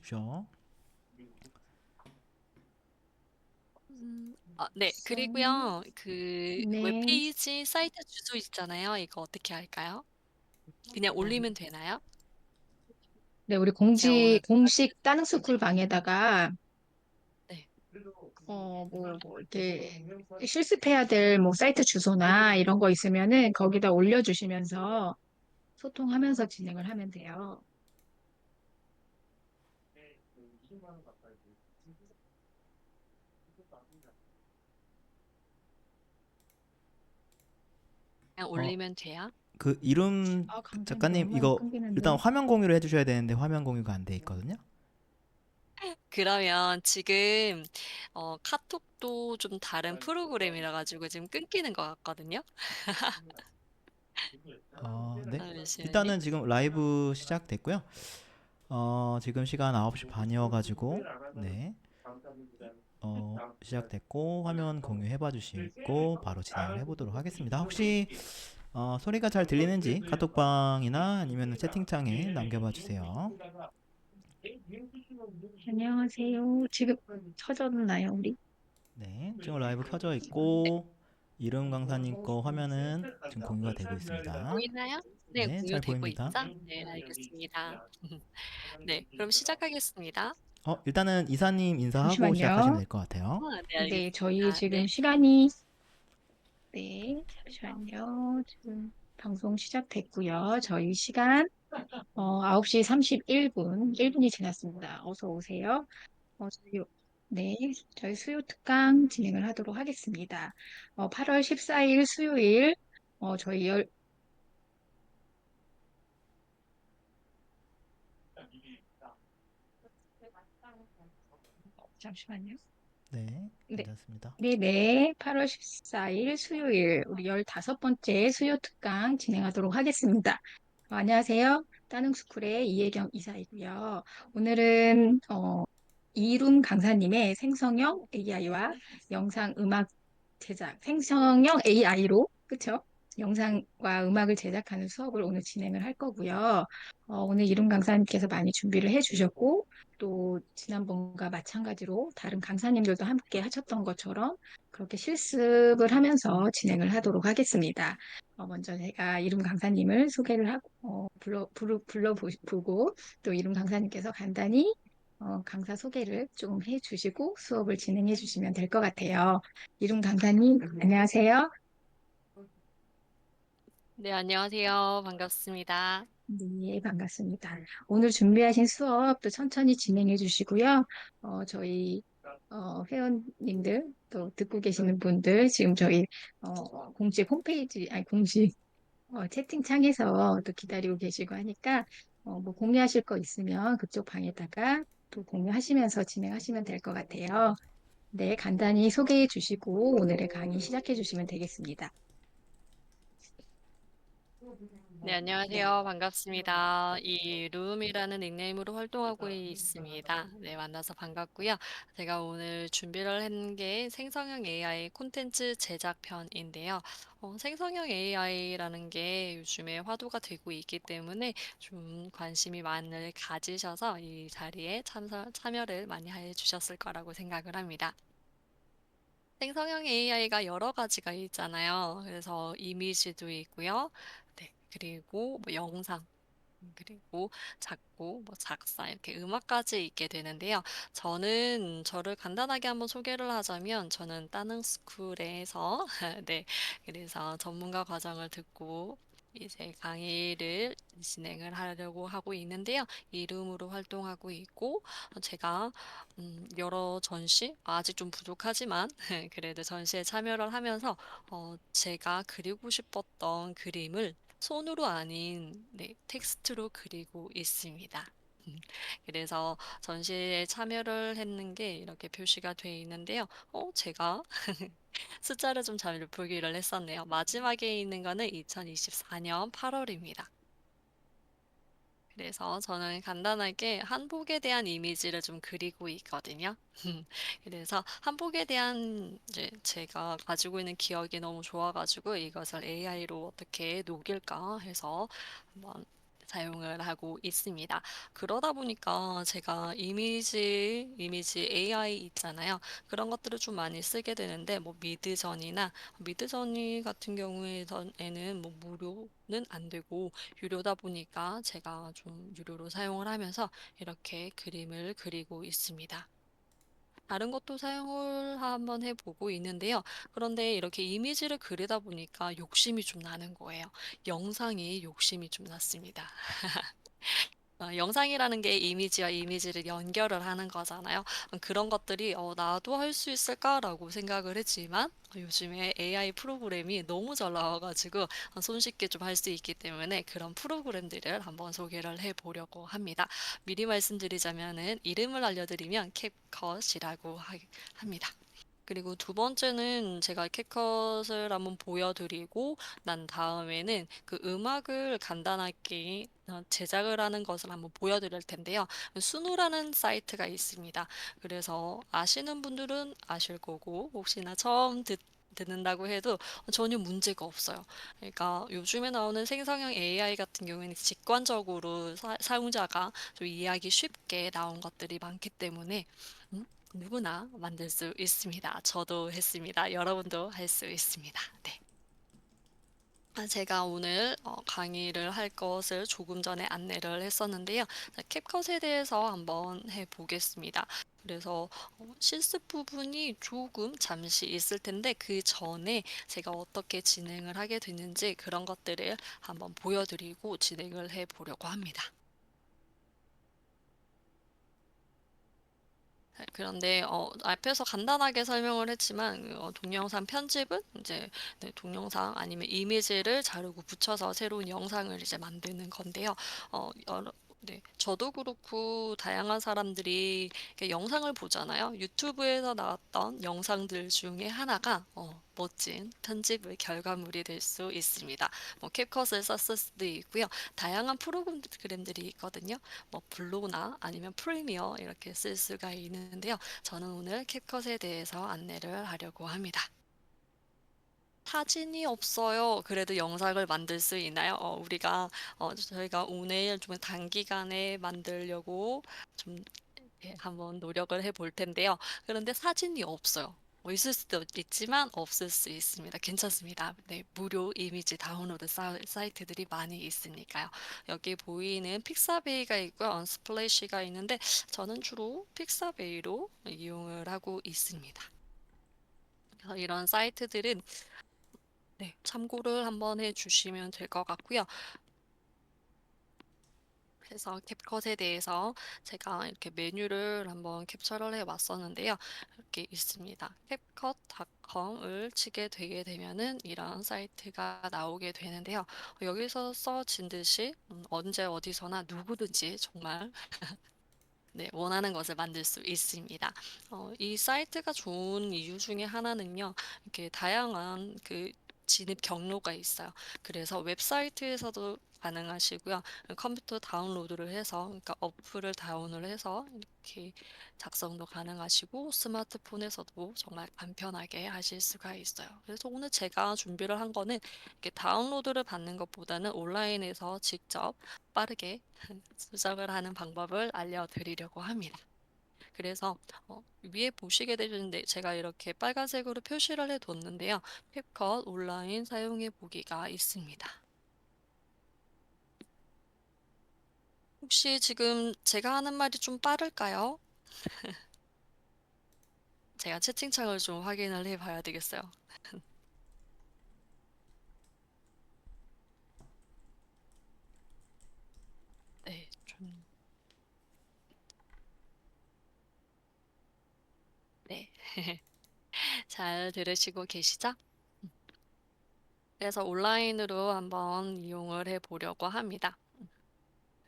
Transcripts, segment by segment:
주십시오. 네. 그리고요. 그 네. 웹페이지 사이트 주소 있잖아요. 이거 어떻게 할까요? 그냥 올리면 되나요? 네, 우리 제가 오늘 공식 따릉 스쿨 방에다가, 네. 이렇게 실습해야 될 뭐 사이트 주소나 이런 거 있으면은 거기다 올려주시면서 소통하면서 진행을 하면 돼요. 그냥 어, 올리면 돼요? 그 이름 아, 강사님 작가님 너무 많이 이거 일단 끊기는데. 화면 공유를 해주셔야 되는데 화면 공유가 안 돼 있거든요. 그러면 지금 카톡도 좀 다른 프로그램이라 가지고 지금 끊기는 것 같거든요. 네. 잠시만요. 일단은 지금 라이브 시작됐고요. 지금 시간 9시 반이어가지고 네. 시작됐고 화면 공유해봐 주시고 바로 진행을 해보도록 하겠습니다. 혹시 소리가 잘 들리는지 카톡방이나 아니면 채팅창에 남겨봐 주세요. 안녕하세요. 지금 쳐졌나요, 우리? 네, 지금 라이브 켜져 있고 이름 강사님 거 화면은 지금 공유가 되고 있습니다. 보이나요? 네, 네, 잘 공유되고 보입니다. 있죠? 네, 알겠습니다. 네, 그럼 시작하겠습니다. 일단은 이사님 인사하고 시작하시면 잠시만요. 될 것 같아요. 네, 네, 저희 알겠습니다. 지금 네. 시간이, 네, 잠시만요. 지금 방송 시작됐고요. 저희 시간 9시 31분, 1분이 지났습니다. 어서 오세요. 저희, 네, 저희 수요 특강 진행을 하도록 하겠습니다. 8월 14일 수요일, 저희 잠시만요. 네, 네, 괜찮습니다. 네네. 8월 14일 수요일, 우리 15번째 수요 특강 진행하도록 하겠습니다. 안녕하세요. 따릉스쿨의 이혜경 이사이고요. 오늘은 이룸 강사님의 생성형 AI와 영상 음악 제작, 생성형 AI로, 그쵸? 영상과 음악을 제작하는 수업을 오늘 진행을 할 거고요. 오늘 이룸 강사님께서 많이 준비를 해주셨고, 또 지난번과 마찬가지로 다른 강사님들도 함께 하셨던 것처럼 그렇게 실습을 하면서 진행을 하도록 하겠습니다. 먼저 제가 이름 강사님을 소개를 하고, 불러보고, 또 이름 강사님께서 간단히 강사 소개를 좀 해주시고 수업을 진행해 주시면 될 것 같아요. 이름 강사님, 안녕하세요. 네, 안녕하세요. 반갑습니다. 네, 반갑습니다. 오늘 준비하신 수업도 천천히 진행해 주시고요. 저희 회원님들, 또 듣고 계시는 분들, 지금 저희 공식 홈페이지, 아니 공식 채팅창에서 또 기다리고 계시고 하니까 뭐 공유하실 거 있으면 그쪽 방에다가 또 공유하시면서 진행하시면 될 것 같아요. 네, 간단히 소개해 주시고 오늘의 강의 시작해 주시면 되겠습니다. 네, 네. 안녕하세요. 반갑습니다. 이 룸이라는 닉네임으로 활동하고 있습니다. 네, 만나서 반갑고요. 제가 오늘 준비를 한 게 생성형 AI 콘텐츠 제작편인데요. 생성형 AI라는 게 요즘에 화두가 되고 있기 때문에 좀 관심이 많이 가지셔서 이 자리에 참여를 많이 해 주셨을 거라고 생각을 합니다. 생성형 AI가 여러 가지가 있잖아요. 그래서 이미지도 있고요. 네, 그리고 뭐 영상, 그리고 작곡, 뭐 작사 이렇게 음악까지 있게 되는데요. 저는 저를 간단하게 한번 소개를 하자면 저는 따릉 스쿨에서 네, 그래서 전문가 과정을 듣고 이제 강의를 진행을 하려고 하고 있는데요. 이름으로 활동하고 있고 제가 여러 전시 아직 좀 부족하지만 그래도 전시에 참여를 하면서 제가 그리고 싶었던 그림을 손으로 아닌 네, 텍스트로 그리고 있습니다. 그래서 전시에 참여를 했는 게 이렇게 표시가 돼 있는데요. 제가 숫자를 좀 잘 보기를 했었네요. 마지막에 있는 거는 2024년 8월입니다. 그래서 저는 간단하게 한복에 대한 이미지를 좀 그리고 있거든요. 그래서 한복에 대한 이제 제가 가지고 있는 기억이 너무 좋아가지고 이것을 AI로 어떻게 녹일까 해서 한번 사용을 하고 있습니다. 그러다 보니까 제가 이미지 AI 있잖아요. 그런 것들을 좀 많이 쓰게 되는데 뭐 미드저니 같은 경우에는 뭐 무료는 안 되고 유료다 보니까 제가 좀 유료로 사용을 하면서 이렇게 그림을 그리고 있습니다. 다른 것도 사용을 한번 해보고 있는데요. 그런데 이렇게 이미지를 그리다 보니까 욕심이 좀 나는 거예요. 영상이 욕심이 좀 났습니다. 영상이라는 게 이미지와 이미지를 연결을 하는 거잖아요. 그런 것들이 나도 할 수 있을까라고 생각을 했지만 요즘에 AI 프로그램이 너무 잘 나와가지고 손쉽게 좀 할 수 있기 때문에 그런 프로그램들을 한번 소개를 해보려고 합니다. 미리 말씀드리자면은 이름을 알려드리면 캡컷이라고 합니다. 그리고 두 번째는 제가 캡컷을 한번 보여드리고 난 다음에는 그 음악을 간단하게 제작을 하는 것을 한번 보여드릴 텐데요. 수노라는 사이트가 있습니다. 그래서 아시는 분들은 아실 거고 혹시나 처음 듣는다고 해도 전혀 문제가 없어요. 그러니까 요즘에 나오는 생성형 AI 같은 경우에는 직관적으로 사용자가 좀 이해하기 쉽게 나온 것들이 많기 때문에 음, 누구나 만들 수 있습니다. 저도 했습니다. 여러분도 할 수 있습니다. 네. 제가 오늘 강의를 할 것을 조금 전에 안내를 했었는데요. 자, 캡컷에 대해서 한번 해보겠습니다. 그래서 실습 부분이 조금 잠시 있을 텐데 그 전에 제가 어떻게 진행을 하게 됐는지 그런 것들을 한번 보여드리고 진행을 해보려고 합니다. 네, 그런데 앞에서 간단하게 설명을 했지만 동영상 편집은 이제 네, 동영상 아니면 이미지를 자르고 붙여서 새로운 영상을 이제 만드는 건데요. 네, 저도 그렇고 다양한 사람들이 이렇게 영상을 보잖아요. 유튜브에서 나왔던 영상들 중에 하나가 멋진 편집의 결과물이 될 수 있습니다. 뭐 캡컷을 썼을 수도 있고요. 다양한 프로그램들이 있거든요. 뭐 블로그나 아니면 프리미어 이렇게 쓸 수가 있는데요. 저는 오늘 캡컷에 대해서 안내를 하려고 합니다. 사진이 없어요. 그래도 영상을 만들 수 있나요? 저희가 오늘 좀 단기간에 만들려고 좀 한번 노력을 해볼 텐데요. 그런데 사진이 없어요. 있을 수도 있지만 없을 수 있습니다. 괜찮습니다. 네, 무료 이미지 다운로드 사이트들이 많이 있으니까요. 여기 보이는 픽사베이가 있고요. 언스플래시가 있는데 저는 주로 픽사베이로 이용을 하고 있습니다. 그래서 이런 사이트들은 네, 참고를 한번 해주시면 될 것 같고요. 그래서 캡컷에 대해서 제가 이렇게 메뉴를 한번 캡처를 해 왔었는데요. 이렇게 있습니다. 캡컷닷컴을 치게 되게 되면은 이런 사이트가 나오게 되는데요. 여기서 써진 듯이 언제 어디서나 누구든지 정말 네, 원하는 것을 만들 수 있습니다. 이 사이트가 좋은 이유 중에 하나는요, 이렇게 다양한 그 진입 경로가 있어요. 그래서 웹사이트에서도 가능하시고요. 컴퓨터 다운로드를 해서, 그러니까 어플을 다운을 해서 이렇게 작성도 가능하시고, 스마트폰에서도 정말 간편하게 하실 수가 있어요. 그래서 오늘 제가 준비를 한 거는 이렇게 다운로드를 받는 것보다는 온라인에서 직접 빠르게 수정을 하는 방법을 알려드리려고 합니다. 그래서 위에 보시게 되는데 제가 이렇게 빨간색으로 표시를 해뒀는데요. 캡컷 온라인 사용해 보기가 있습니다. 혹시 지금 제가 하는 말이 좀 빠를까요? 제가 채팅창을 좀 확인을 해 봐야 되겠어요. 네, 좀, 네. 잘 들으시고 계시죠? 그래서 온라인으로 한번 이용을 해 보려고 합니다.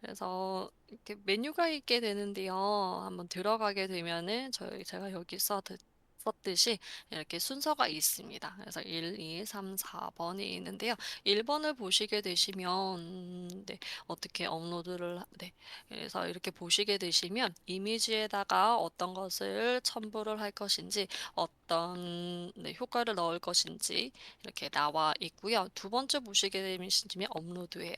그래서 이렇게 메뉴가 있게 되는데요. 한번 들어가게 되면은 제가 여기서 썼듯이 이렇게 순서가 있습니다. 그래서 1, 2, 3, 4번이 있는데요. 1번을 보시게 되시면 네, 어떻게 업로드를 네. 그래서 이렇게 보시게 되시면 이미지에다가 어떤 것을 첨부를 할 것인지 어떤 네, 효과를 넣을 것인지 이렇게 나와 있고요. 두 번째 보시게 되시면 업로드예요.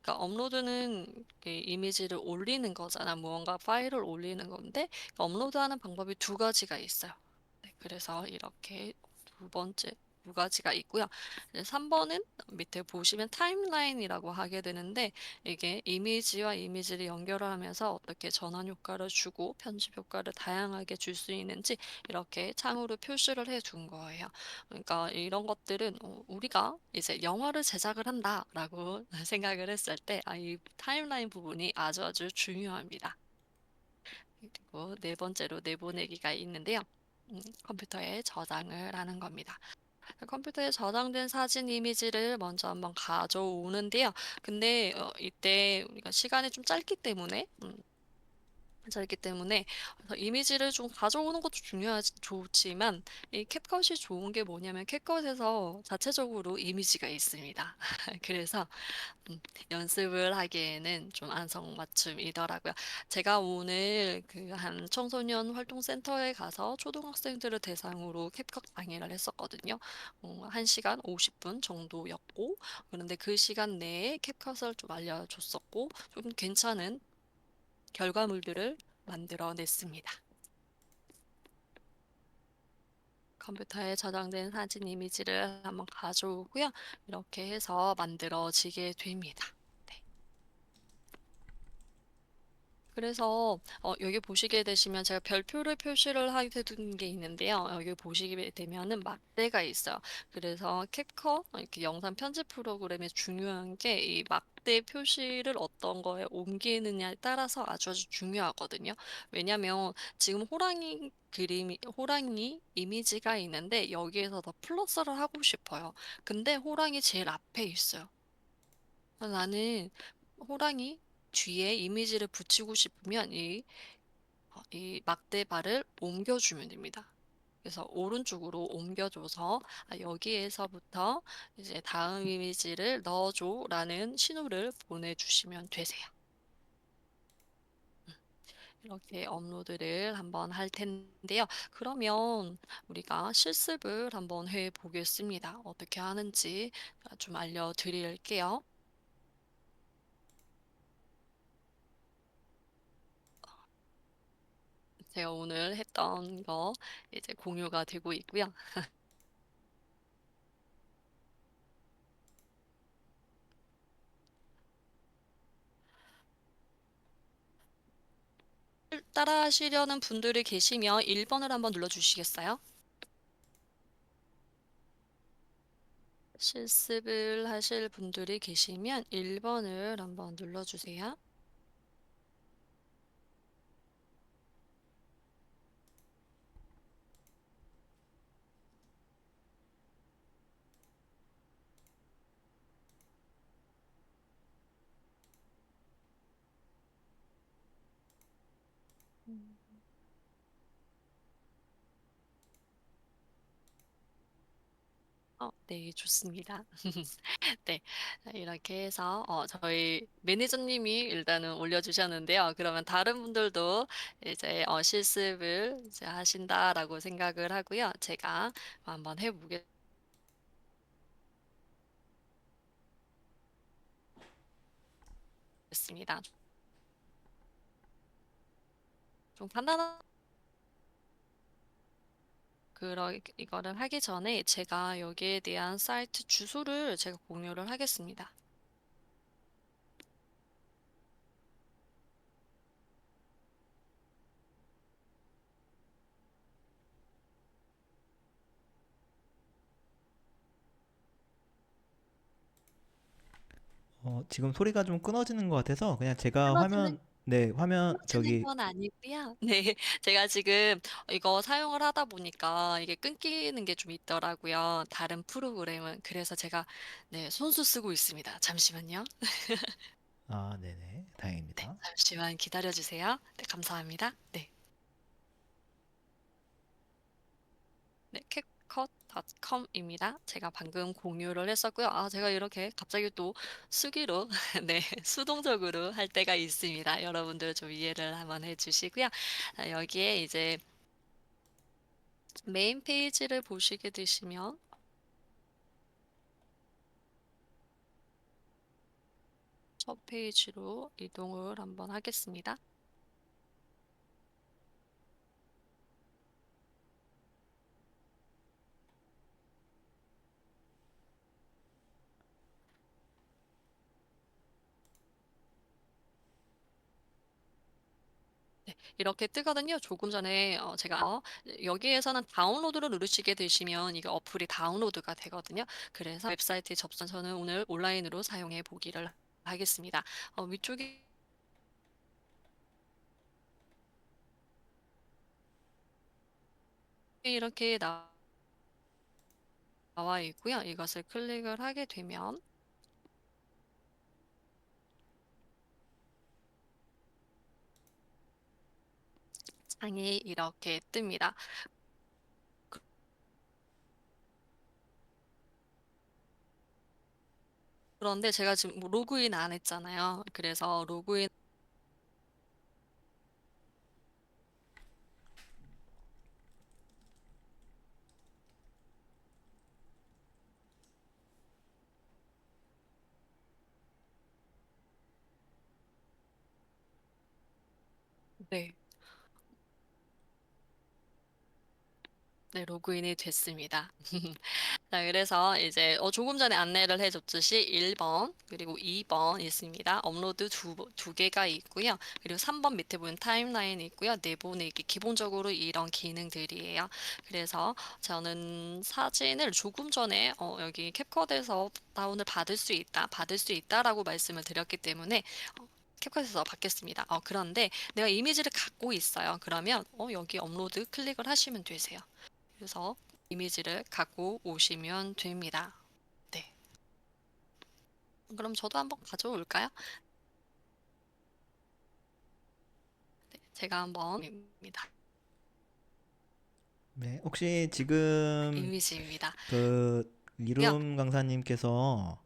그러니까 업로드는 그 이미지를 올리는 거잖아. 무언가 파일을 올리는 건데 업로드하는 방법이 두 가지가 있어요. 네, 그래서 이렇게 두 번째 두 가지가 있고요. 3번은 밑에 보시면 타임라인이라고 하게 되는데 이게 이미지와 이미지를 연결을 하면서 어떻게 전환 효과를 주고 편집 효과를 다양하게 줄 수 있는지 이렇게 창으로 표시를 해 둔 거예요. 그러니까 이런 것들은 우리가 이제 영화를 제작을 한다라고 생각을 했을 때 이 타임라인 부분이 아주 아주 중요합니다. 그리고 네 번째로 내보내기가 있는데요. 컴퓨터에 저장을 하는 겁니다. 컴퓨터에 저장된 사진 이미지를 먼저 한번 가져오는데요. 근데 이때 우리가 시간이 좀 짧기 때문에 그래서 이미지를 좀 가져오는 것도 좋지만 이 캡컷이 좋은 게 뭐냐면 캡컷에서 자체적으로 이미지가 있습니다. 그래서 연습을 하기에는 좀 안성맞춤이더라고요. 제가 오늘 그 한 청소년 활동센터에 가서 초등학생들을 대상으로 캡컷 강의를 했었거든요. 1시간 50분 정도였고, 그런데 그 시간 내에 캡컷을 좀 알려줬었고, 좀 괜찮은 결과물들을 만들어냈습니다. 컴퓨터에 저장된 사진 이미지를 한번 가져오고요. 이렇게 해서 만들어지게 됩니다. 네. 그래서 여기 보시게 되시면 제가 별표를 표시를 하게 둔 게 있는데요. 여기 보시게 되면은 막대가 있어요. 그래서 캡컷 이렇게 영상 편집 프로그램에 중요한 게 이 막대 표시를 어떤 거에 옮기느냐에 따라서 아주 아주 중요하거든요. 왜냐면 지금 호랑이 이미지가 있는데 여기에서 더 플러스를 하고 싶어요. 근데 호랑이 제일 앞에 있어요. 나는 호랑이 뒤에 이미지를 붙이고 싶으면 이 막대발을 옮겨주면 됩니다. 그래서 오른쪽으로 옮겨줘서 여기에서부터 이제 다음 이미지를 넣어줘라는 신호를 보내주시면 되세요. 이렇게 업로드를 한번 할 텐데요. 그러면 우리가 실습을 한번 해 보겠습니다. 어떻게 하는지 좀 알려드릴게요. 제가 오늘 했던 거 이제 공유가 되고 있고요. 따라 하시려는 분들이 계시면 1번을 한번 눌러주시겠어요? 실습을 하실 분들이 계시면 1번을 한번 눌러주세요. 네, 좋습니다. 네, 이렇게 해서 저희 매니저님이 일단은 올려주셨는데요. 그러면 다른 분들도 이제 실습을 이제 하신다라고 생각을 하고요. 제가 한번 해보겠습니다. 좀 간단한 이거를 하기 전에 제가 여기에 대한 사이트 주소를 제가 공유를 하겠습니다. 지금 소리가 좀 끊어지는 것 같아서 그냥 제가 끊어지는 화면, 네, 화면 끊어지는 저기, 건 아니고요. 네, 제가 지금 이거 사용을 하다 보니까 이게 끊기는 게 좀 있더라고요. 다른 프로그램은. 그래서 제가 네, 손수 쓰고 있습니다. 잠시만요. 아, 네네, 네, 다행입니다. 잠시만 기다려 주세요. 네, 감사합니다. 네. 컷닷컴입니다. 제가 방금 공유를 했었고요. 제가 이렇게 갑자기 또 수기로 네, 수동적으로 할 때가 있습니다. 여러분들 좀 이해를 한번 해주시고요. 여기에 이제 메인 페이지를 보시게 되시면 첫 페이지로 이동을 한번 하겠습니다. 네, 이렇게 뜨거든요. 조금 전에 제가 여기에서는 다운로드를 누르시게 되시면 이게 어플이 다운로드가 되거든요. 그래서 웹사이트에 접속해서는 오늘 온라인으로 사용해 보기를 하겠습니다. 위쪽에 이렇게 나와 있고요. 이것을 클릭을 하게 되면 창이 이렇게 뜹니다. 그런데 제가 지금 뭐 로그인 안 했잖아요. 그래서 로그인 네. 네, 로그인이 됐습니다. 자, 그래서 이제 조금 전에 안내를 해줬듯이 1번 그리고 2번 있습니다. 업로드 두 개가 있고요. 그리고 3번 밑에 보면 타임라인이 있고요. 내보내기 기본적으로 이런 기능들이에요. 그래서 저는 사진을 조금 전에 여기 캡컷에서 다운을 받을 수 있다라고 말씀을 드렸기 때문에 캡컷에서 받겠습니다. 그런데 내가 이미지를 갖고 있어요. 그러면 여기 업로드 클릭을 하시면 되세요. 그래서 이미지를 갖고 오시면 됩니다. 네. 그럼 저도 한번 가져올까요? 네, 제가 한번 입니다. 네, 혹시 지금 이미지입니다. 그 요. 리룸 강사님께서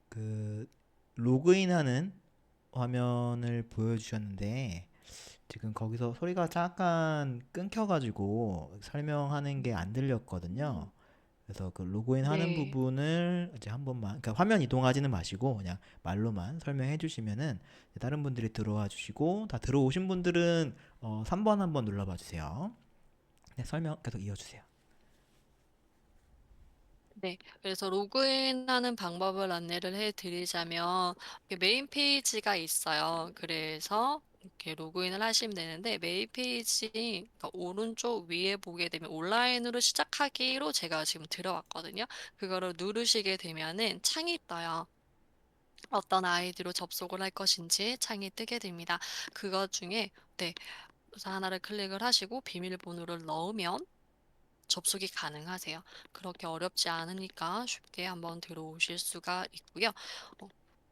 그 로그인하는 화면을 보여주셨는데 지금 거기서 소리가 잠깐 끊겨가지고 설명하는 게 안 들렸거든요. 그래서 그 로그인 하는 네. 부분을 이제 한 번만, 그러니까 화면 이동하지는 마시고 그냥 말로만 설명해 주시면은 다른 분들이 들어와 주시고 다 들어오신 분들은 3번 한번 눌러봐 주세요. 네, 설명 계속 이어주세요. 네, 그래서 로그인하는 방법을 안내를 해드리자면 이렇게 메인 페이지가 있어요. 그래서 이렇게 로그인을 하시면 되는데 메인 페이지 그러니까 오른쪽 위에 보게 되면 온라인으로 시작하기로 제가 지금 들어왔거든요. 그거를 누르시게 되면은 창이 떠요. 어떤 아이디로 접속을 할 것인지 창이 뜨게 됩니다. 그것 중에 네, 그래서 하나를 클릭을 하시고 비밀번호를 넣으면 접속이 가능하세요. 그렇게 어렵지 않으니까 쉽게 한번 들어오실 수가 있고요.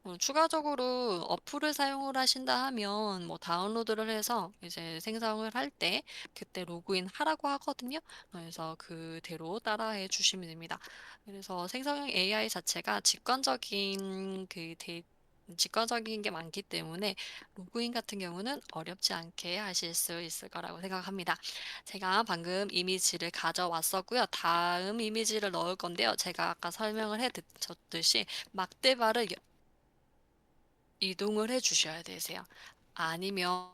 어, 추가적으로 어플을 사용을 하신다 하면 뭐 다운로드를 해서 이제 생성을 할 때 그때 로그인 하라고 하거든요. 그래서 그대로 따라해 주시면 됩니다. 그래서 생성형 AI 자체가 직관적인 게 많기 때문에 로그인 같은 경우는 어렵지 않게 하실 수 있을 거라고 생각합니다. 제가 방금 이미지를 가져왔었고요. 다음 이미지를 넣을 건데요. 제가 아까 설명을 해드렸듯이 막대발을 이동을 해 주셔야 되세요. 아니면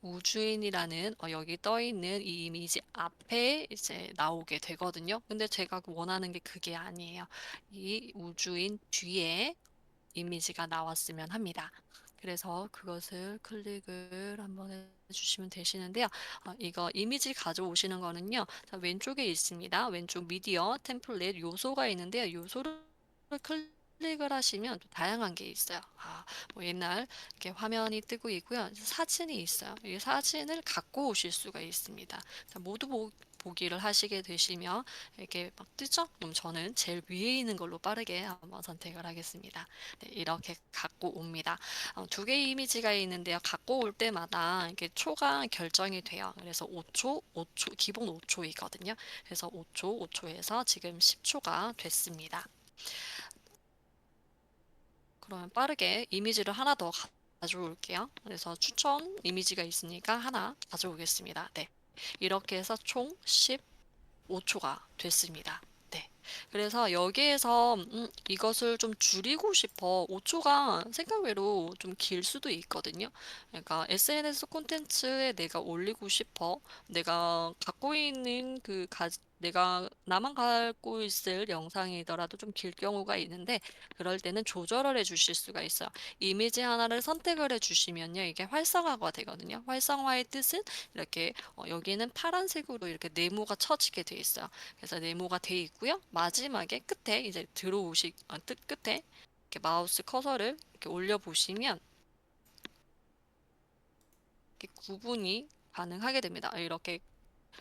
우주인이라는 여기 떠 있는 이 이미지 앞에 이제 나오게 되거든요. 근데 제가 원하는 게 그게 아니에요. 이 우주인 뒤에 이미지가 나왔으면 합니다. 그래서 그것을 클릭을 한번 해주시면 되시는데요. 이거 이미지 가져오시는 거는요. 자, 왼쪽에 있습니다. 왼쪽 미디어 템플릿 요소가 있는데요. 요소를 클릭을 하시면 또 다양한 게 있어요. 뭐 옛날 이렇게 화면이 뜨고 있고요. 사진이 있어요. 이 사진을 갖고 오실 수가 있습니다. 자, 모두 보기를 하시게 되시면 이렇게 막 뜨죠? 그럼 저는 제일 위에 있는 걸로 빠르게 한번 선택을 하겠습니다. 네, 이렇게 갖고 옵니다. 두 개의 이미지가 있는데요. 갖고 올 때마다 이렇게 초가 결정이 돼요. 그래서 5초, 5초, 기본 5초이거든요. 그래서 5초, 5초에서 지금 10초가 됐습니다. 그러면 빠르게 이미지를 하나 더 가져올게요. 그래서 추천 이미지가 있으니까 하나 가져오겠습니다. 네. 이렇게 해서 총 15초가 됐습니다. 네. 그래서 여기에서 이것을 좀 줄이고 싶어. 5초가 생각외로 좀 길 수도 있거든요. 그러니까 SNS 콘텐츠에 내가 올리고 싶어. 내가 갖고 있는 내가 나만 갖고 있을 영상이더라도 좀 길 경우가 있는데 그럴 때는 조절을 해 주실 수가 있어요. 이미지 하나를 선택을 해 주시면요. 이게 활성화가 되거든요. 활성화의 뜻은 이렇게 여기는 파란색으로 이렇게 네모가 쳐지게 돼 있어요. 그래서 네모가 돼 있고요. 마지막에 끝에 이제 뜻 끝에 이렇게 마우스 커서를 이렇게 올려 보시면 이렇게 구분이 가능하게 됩니다. 이렇게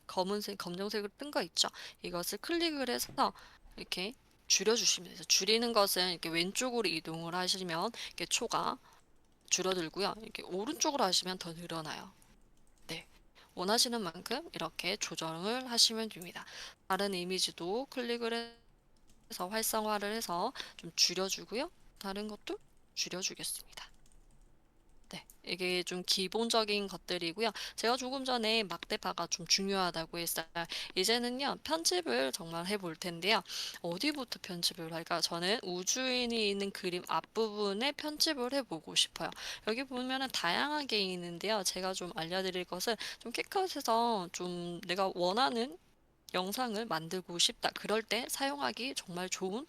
검정색으로 뜬 거 있죠? 이것을 클릭을 해서 이렇게 줄여주시면 돼요. 줄이는 것은 이렇게 왼쪽으로 이동을 하시면 이렇게 초가 줄어들고요. 이렇게 오른쪽으로 하시면 더 늘어나요. 네. 원하시는 만큼 이렇게 조정을 하시면 됩니다. 다른 이미지도 클릭을 해서 활성화를 해서 좀 줄여주고요. 다른 것도 줄여주겠습니다. 네, 이게 좀 기본적인 것들이고요. 제가 조금 전에 막대파가 좀 중요하다고 했어요. 이제는요, 편집을 정말 해볼 텐데요. 어디부터 편집을 할까? 저는 우주인이 있는 그림 앞부분에 편집을 해보고 싶어요. 여기 보면은 다양하게 있는데요. 제가 좀 알려드릴 것은 좀 캡컷에서 좀 내가 원하는 영상을 만들고 싶다. 그럴 때 사용하기 정말 좋은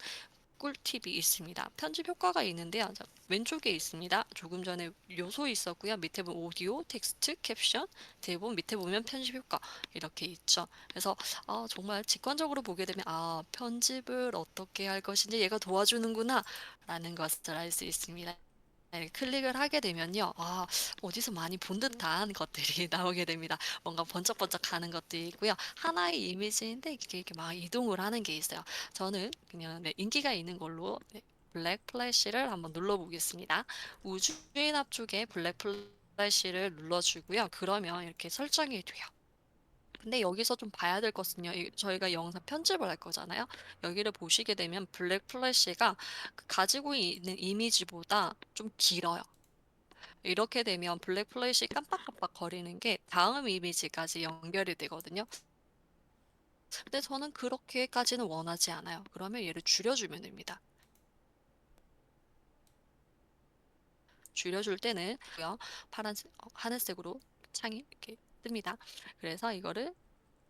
꿀팁이 있습니다. 편집 효과가 있는데요. 자, 왼쪽에 있습니다. 조금 전에 요소 있었고요. 밑에 보면 오디오, 텍스트, 캡션, 대본, 밑에 보면 편집 효과 이렇게 있죠. 그래서 정말 직관적으로 보게 되면 편집을 어떻게 할 것인지 얘가 도와주는구나 라는 것을 알 수 있습니다. 네, 클릭을 하게 되면요. 어디서 많이 본 듯한 것들이 나오게 됩니다. 뭔가 번쩍번쩍하는 것도 있고요. 하나의 이미지인데 이렇게 막 이동을 하는 게 있어요. 저는 그냥 인기가 있는 걸로 블랙 플래시를 한번 눌러보겠습니다. 우주인 앞쪽에 블랙 플래시를 눌러주고요. 그러면 이렇게 설정이 돼요. 근데 여기서 좀 봐야 될 것은요. 저희가 영상 편집을 할 거잖아요. 여기를 보시게 되면 블랙 플래시가 가지고 있는 이미지보다 좀 길어요. 이렇게 되면 블랙 플래시 깜빡깜빡 거리는 게 다음 이미지까지 연결이 되거든요. 근데 저는 그렇게까지는 원하지 않아요. 그러면 얘를 줄여주면 됩니다. 줄여줄 때는 파란색, 하늘색으로 창이 이렇게 뜹니다. 그래서 이거를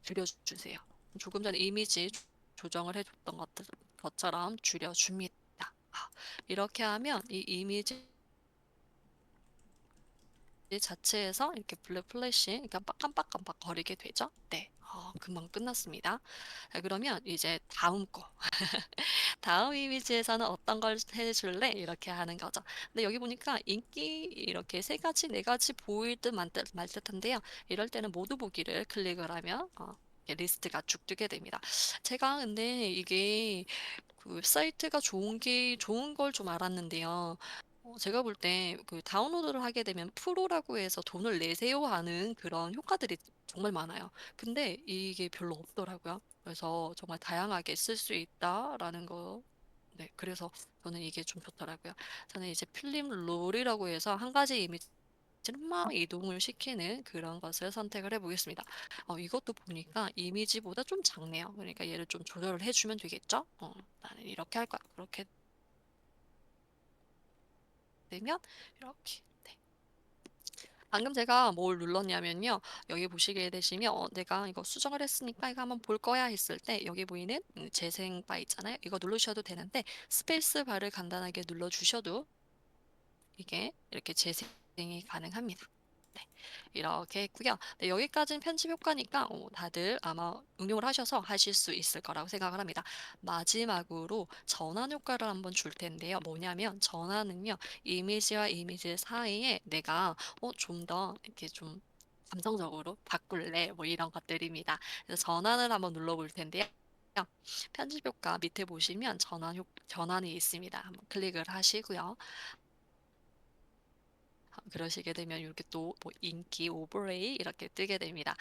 줄여주세요. 조금 전에 이미지 조정을 해줬던 것처럼 줄여줍니다. 이렇게 하면 이 이미지 자체에서 이렇게 블랙 플래시 깜빡깜빡 거리게 되죠. 네. 금방 끝났습니다. 자, 그러면 이제 다음 거. 다음 이미지에서는 어떤 걸 해줄래? 이렇게 하는 거죠. 근데 여기 보니까 인기 이렇게 세 가지, 네 가지 보일 듯 말 듯한데요. 이럴 때는 모두 보기를 클릭을 하면 이렇게 리스트가 쭉 뜨게 됩니다. 제가 근데 이게 그 웹사이트가 좋은 걸 좀 알았는데요. 제가 볼 때 그 다운로드를 하게 되면 프로라고 해서 돈을 내세요 하는 그런 효과들이 정말 많아요. 근데 이게 별로 없더라고요. 그래서 정말 다양하게 쓸 수 있다라는 거. 네, 그래서 저는 이게 좀 좋더라고요. 저는 이제 필름 롤이라고 해서 한 가지 이미지를 막 이동을 시키는 그런 것을 선택을 해보겠습니다. 이것도 보니까 이미지보다 좀 작네요. 그러니까 얘를 좀 조절을 해주면 되겠죠? 나는 이렇게 할 거야. 그렇게 되면 이렇게. 네. 방금 제가 뭘 눌렀냐면요. 여기 보시게 되시면 내가 이거 수정을 했으니까 이거 한번 볼 거야 했을 때 여기 보이는 재생 바 있잖아요. 이거 누르셔도 되는데 스페이스 바를 간단하게 눌러주셔도 이게 이렇게 재생이 가능합니다. 네, 이렇게 했고요. 네, 여기까지는 편집 효과니까 다들 아마 응용을 하셔서 하실 수 있을 거라고 생각을 합니다. 마지막으로 전환 효과를 한번 줄 텐데요. 뭐냐면 전환은요. 이미지와 이미지 사이에 내가 좀 더 이렇게 좀 감성적으로 바꿀래? 뭐 이런 것들입니다. 그래서 전환을 한번 눌러볼 텐데요. 편집 효과 밑에 보시면 전환이 있습니다. 한번 클릭을 하시고요. 그러시게 되면 이렇게 또 뭐 인기 오버레이 이렇게 뜨게 됩니다.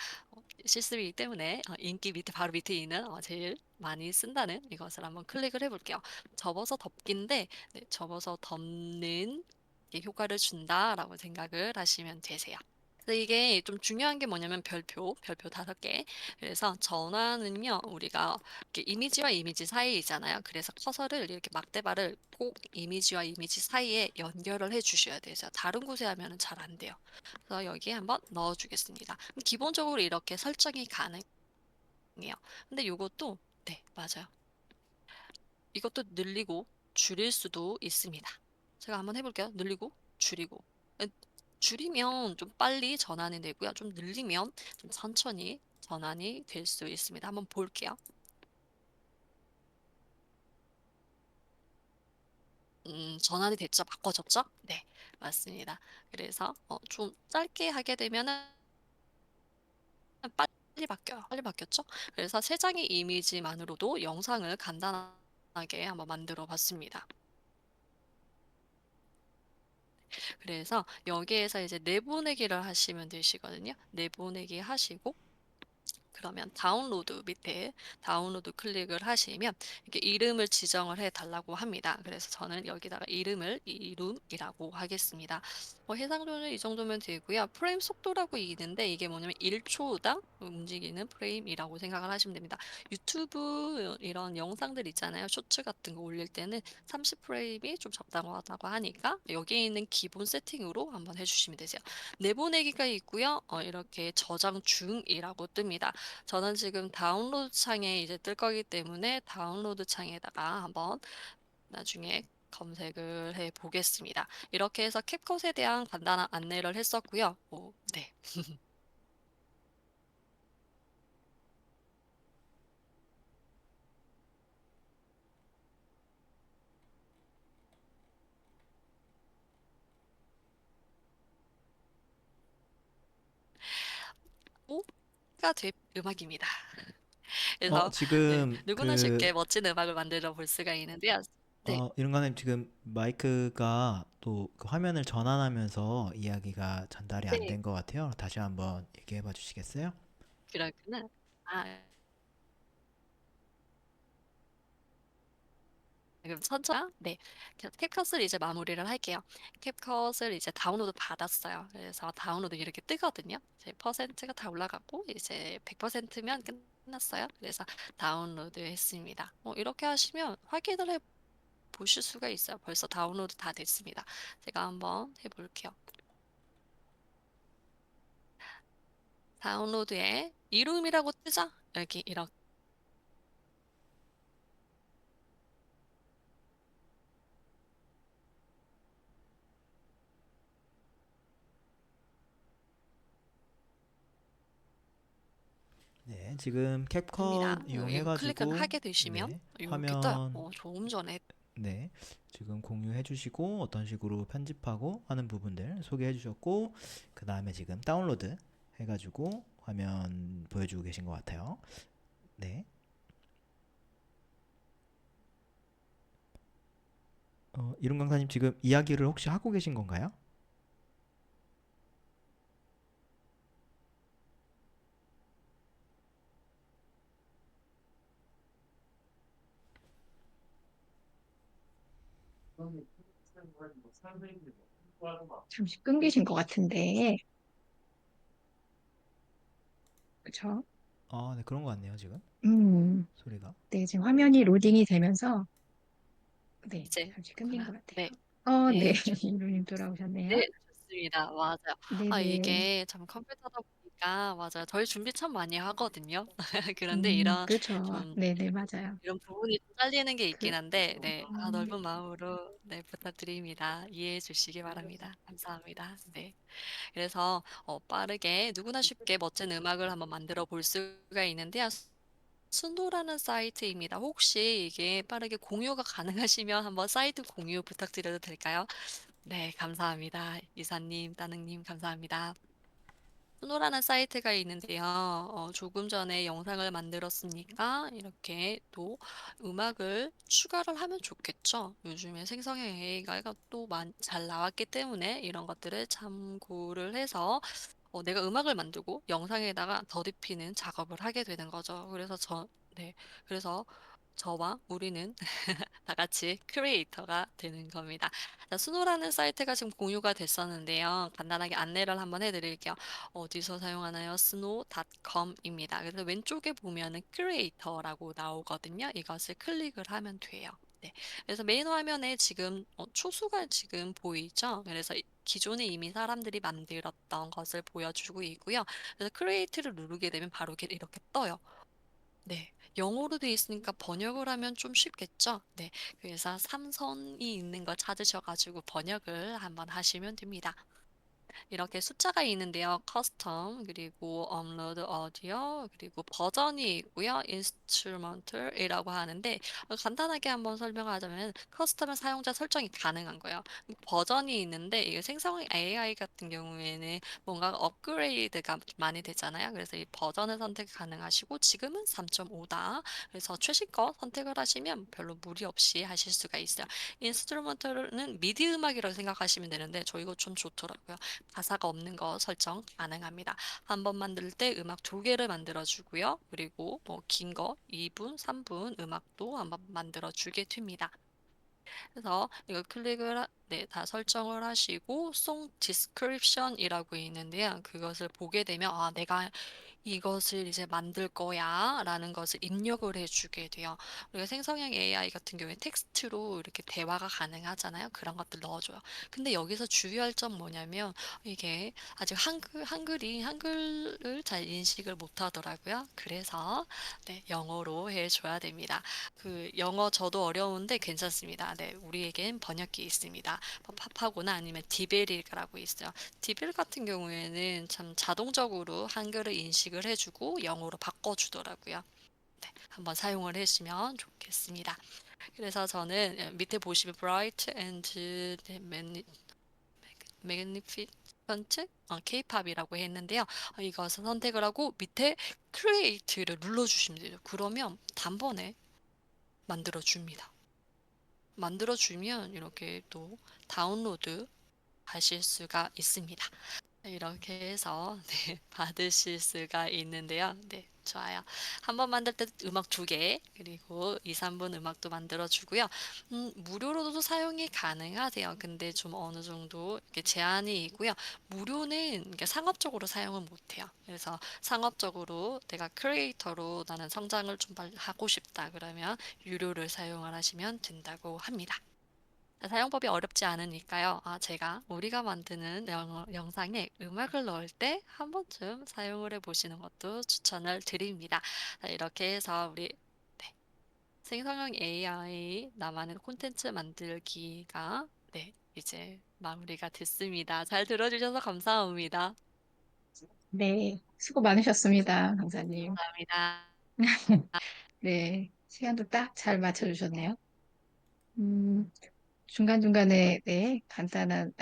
실습이기 때문에 인기 밑에 바로 밑에 있는 제일 많이 쓴다는 이것을 한번 클릭을 해볼게요. 접어서 덮기인데 네, 접어서 덮는 게 효과를 준다라고 생각을 하시면 되세요. 근데 이게 좀 중요한 게 뭐냐면 별표 5개. 그래서 전환은요, 우리가 이렇게 이미지와 이미지 사이에 있잖아요. 그래서 커서를 이렇게 막대발을 꼭 이미지와 이미지 사이에 연결을 해 주셔야 되죠. 다른 곳에 하면은 잘 안 돼요. 그래서 여기에 한번 넣어 주겠습니다. 기본적으로 이렇게 설정이 가능해요. 근데 요것도 네, 맞아요. 이것도 늘리고 줄일 수도 있습니다. 제가 한번 해볼게요. 늘리고 줄이고. 에, 줄이면 좀 빨리 전환이 되고요. 좀 늘리면 좀 천천히 전환이 될 수 있습니다. 한번 볼게요. 전환이 됐죠? 바꿔졌죠? 네, 맞습니다. 그래서 좀 짧게 하게 되면은 빨리 바뀌어요. 빨리 바뀌었죠? 그래서 세 장의 이미지만으로도 영상을 간단하게 한번 만들어 봤습니다. 그래서 여기에서 이제 내보내기를 하시면 되시거든요. 내보내기 하시고 그러면 다운로드 밑에 다운로드 클릭을 하시면 이렇게 이름을 지정을 해 달라고 합니다. 그래서 저는 여기다가 이름을 이룸이라고 하겠습니다. 해상도는 이 정도면 되고요. 프레임 속도라고 있는데 이게 뭐냐면 1초당 움직이는 프레임이라고 생각을 하시면 됩니다. 유튜브 이런 영상들 있잖아요. 쇼츠 같은 거 올릴 때는 30프레임이 좀 적당하다고 하니까 여기에 있는 기본 세팅으로 한번 해주시면 되세요. 내보내기가 있고요. 이렇게 저장 중이라고 뜹니다. 저는 지금 다운로드 창에 이제 뜰 거기 때문에 다운로드 창에다가 한번 나중에 검색을 해 보겠습니다. 이렇게 해서 캡컷에 대한 간단한 안내를 했었고요. 네. 가 될 음악입니다. 그래서 네, 지금 누구나 쉽게 멋진 음악을 만들어 볼 수가 있는데요. 네, 이런가님 지금 마이크가 또 그 화면을 전환하면서 이야기가 전달이 안 네, 된 것 같아요. 다시 한번 얘기해 봐 주시겠어요? 그렇구나. 아, 그럼 천천히 네, 캡컷을 이제 마무리를 할게요. 캡컷을 이제 다운로드 받았어요. 그래서 다운로드 이렇게 뜨거든요. 이제 퍼센트가 다 올라가고 이제 100%면 끝났어요. 그래서 다운로드 했습니다. 이렇게 하시면 확인을 해 보실 수가 있어요. 벌써 다운로드 다 됐습니다. 제가 한번 해볼게요. 다운로드에 이름이라고 뜨죠? 여기 이렇게 네, 지금 캡컷 뜹니다. 이용해 이거 클릭을 가지고 하게 되시면 네, 이렇게 떠요. 화면 조금 전에 네, 지금 공유해 주시고 어떤 식으로 편집하고 하는 부분들 소개해 주셨고 그 다음에 지금 다운로드 해가지고 화면 보여주고 계신 것 같아요. 네, 이룬 강사님 지금 이야기를 혹시 하고 계신 건가요? 잠시 끊기신 것 같은데, 그쵸? 네, 그런 것 같네요, 지금 음, 소리가. 네, 지금 화면이 로딩이 되면서, 네, 이제 잠시 끊긴 것 그렇구나. 같아요. 네, 네, 네, 이루님 돌아오셨네요. 네, 좋습니다. 맞아요. 네네. 이게 참 컴퓨터다 보니까 맞아요. 저희 준비 참 많이 하거든요. 그런데 이런 그렇죠. 좀 네네, 맞아요. 이런 부분이 좀 잘리는 게 그, 있긴 한데, 네, 음, 넓은 마음으로 네, 부탁드립니다. 이해해 주시기 바랍니다. 감사합니다. 네. 그래서 빠르게 누구나 쉽게 멋진 음악을 한번 만들어 볼 수가 있는데요. 순도라는 사이트입니다. 혹시 이게 빠르게 공유가 가능하시면 한번 사이트 공유 부탁드려도 될까요? 네, 감사합니다. 이사님, 따능님, 감사합니다. 수노라는 사이트가 있는데요. 조금 전에 영상을 만들었으니까 이렇게 또 음악을 추가를 하면 좋겠죠. 요즘에 생성형 AI가 또 잘 나왔기 때문에 이런 것들을 참고를 해서 내가 음악을 만들고 영상에다가 더듬히는 작업을 하게 되는 거죠. 네. 그래서 저와 우리는 다 같이 크리에이터가 되는 겁니다. 자, 수노라는 사이트가 지금 공유가 됐었는데요. 간단하게 안내를 한번 해드릴게요. 어디서 사용하나요? snow.com입니다. 그래서 왼쪽에 보면은 크리에이터라고 나오거든요. 이것을 클릭을 하면 돼요. 네. 그래서 메인 화면에 지금 초수가 지금 보이죠? 그래서 기존에 이미 사람들이 만들었던 것을 보여주고 있고요. 그래서 크리에이트를 누르게 되면 바로 이렇게 떠요. 네. 영어로 돼 있으니까 번역을 하면 좀 쉽겠죠? 네. 그래서 삼선이 있는 거 찾으셔 가지고 번역을 한번 하시면 됩니다. 이렇게 숫자가 있는데요. 커스텀, 그리고 업로드 오디오, 그리고 버전이 있고요. 인스트루먼털이라고 하는데 간단하게 한번 설명하자면 커스텀은 사용자 설정이 가능한 거예요. 버전이 있는데 이게 생성 AI 같은 경우에는 뭔가 업그레이드가 많이 되잖아요. 그래서 이 버전을 선택 가능하시고 지금은 3.5다. 그래서 최신 거 선택을 하시면 별로 무리 없이 하실 수가 있어요. 인스트루먼털은 미디 음악이라고 생각하시면 되는데 저 이거 좀 좋더라고요. 가사가 없는 거 설정 가능합니다. 한 번 만들 때 음악 2개를 만들어 주고요. 그리고 뭐 긴 거 2분, 3분 음악도 한번 만들어 주게 됩니다. 그래서 이거 네, 다 설정을 하시고 송 디스크립션이라고 있는데요. 그것을 보게 되면 내가 이것을 이제 만들 거야 라는 것을 입력을 해주게 돼요. 우리가 생성형 AI 같은 경우에 텍스트로 이렇게 대화가 가능하잖아요. 그런 것들 넣어줘요. 근데 여기서 주의할 점 뭐냐면 이게 아직 한글을 잘 인식을 못 하더라고요. 그래서 네, 영어로 해줘야 됩니다. 영어 저도 어려운데 괜찮습니다. 네, 우리에겐 번역기 있습니다. 팝하거나 아니면 디베리라고 있어요. 디벨 같은 경우에는 참 자동적으로 한글을 인식을 해주고 영어로 바꿔주더라고요. 네, 한번 사용을 해주시면 좋겠습니다. 그래서 저는 밑에 보시면 bright and magnificent K-팝이라고 했는데요. 이것을 선택을 하고 밑에 create를 눌러주시면 돼요. 그러면 단번에 만들어줍니다. 만들어주면 이렇게 또 다운로드 하실 수가 있습니다. 이렇게 해서 네, 받으실 수가 있는데요. 네, 좋아요. 한 번 만들 때 음악 2개, 그리고 2, 3분 음악도 만들어 주고요. 무료로도 사용이 가능하세요. 근데 좀 어느 정도 이렇게 제한이 있고요. 무료는 이게 상업적으로 사용을 못 해요. 그래서 상업적으로 내가 크리에이터로 나는 성장을 좀 하고 싶다 그러면 유료를 사용을 하시면 된다고 합니다. 사용법이 어렵지 않으니까요. 우리가 만드는 영상에 음악을 넣을 때 한 번쯤 사용을 해보시는 것도 추천을 드립니다. 자, 이렇게 해서 우리 네, 생성형 AI 나만의 콘텐츠 만들기가 네, 이제 마무리가 됐습니다. 잘 들어주셔서 감사합니다. 네, 수고 많으셨습니다, 강사님. 감사합니다. 네, 시간도 딱 잘 맞춰주셨네요. 음, 중간중간에, 네,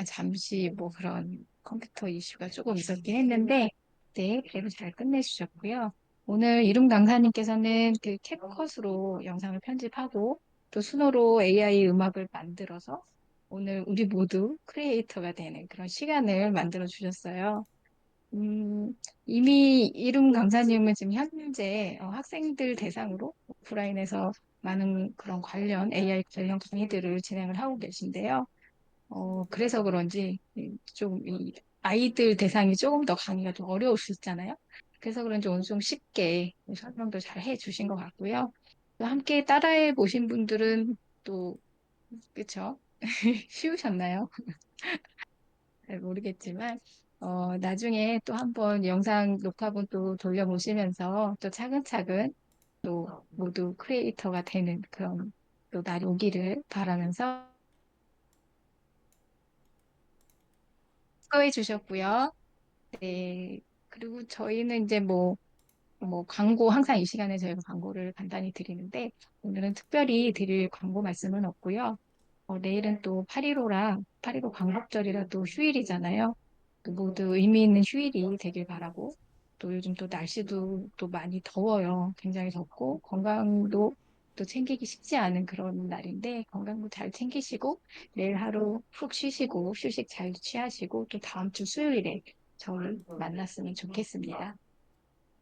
잠시 뭐 그런 컴퓨터 이슈가 조금 있었긴 했는데, 네, 그래도 잘 끝내주셨고요. 오늘 이름 강사님께서는 그 캡컷으로 영상을 편집하고, 또 수노로 AI 음악을 만들어서 오늘 우리 모두 크리에이터가 되는 그런 시간을 만들어 주셨어요. 음, 이미 이름 강사님은 지금 현재 학생들 대상으로 오프라인에서 많은 그런 AI 관련 강의들을 진행을 하고 계신데요. 그래서 그런지 이 아이들 대상이 조금 더 강의가 좀 어려울 수 있잖아요. 그래서 그런지 오늘 좀 쉽게 설명도 잘 해주신 것 같고요. 또 함께 따라해 보신 분들은 또, 그쵸? 쉬우셨나요? 잘 모르겠지만, 나중에 또 한번 영상 녹화본 또 돌려보시면서 또 차근차근 또 모두 크리에이터가 되는 그런 또 날이 오기를 바라면서 수고해 주셨고요. 네. 그리고 저희는 이제 뭐 광고, 항상 이 시간에 저희가 광고를 간단히 드리는데, 오늘은 특별히 드릴 광고 말씀은 없고요. 내일은 또 8.15라, 8.15 광복절이라 또 휴일이잖아요. 모두 의미 있는 휴일이 되길 바라고 또 요즘 또 날씨도 또 많이 더워요. 굉장히 덥고 건강도 또 챙기기 쉽지 않은 그런 날인데 건강도 잘 챙기시고 내일 하루 푹 쉬시고 휴식 잘 취하시고 또 다음 주 수요일에 저를 만났으면 좋겠습니다.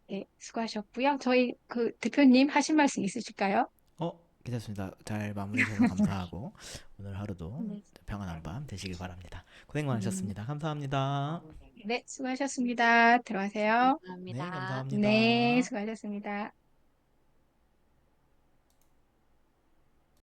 네, 수고하셨고요. 저희 그 대표님 하실 말씀 있으실까요? 괜찮습니다. 잘 마무리해 주셔서 감사하고 오늘 하루도 네. 평안한 밤 되시길 바랍니다. 고생 음, 많으셨습니다. 감사합니다. 네, 수고하셨습니다. 들어가세요. 네, 감사합니다. 네, 감사합니다. 수고하셨습니다.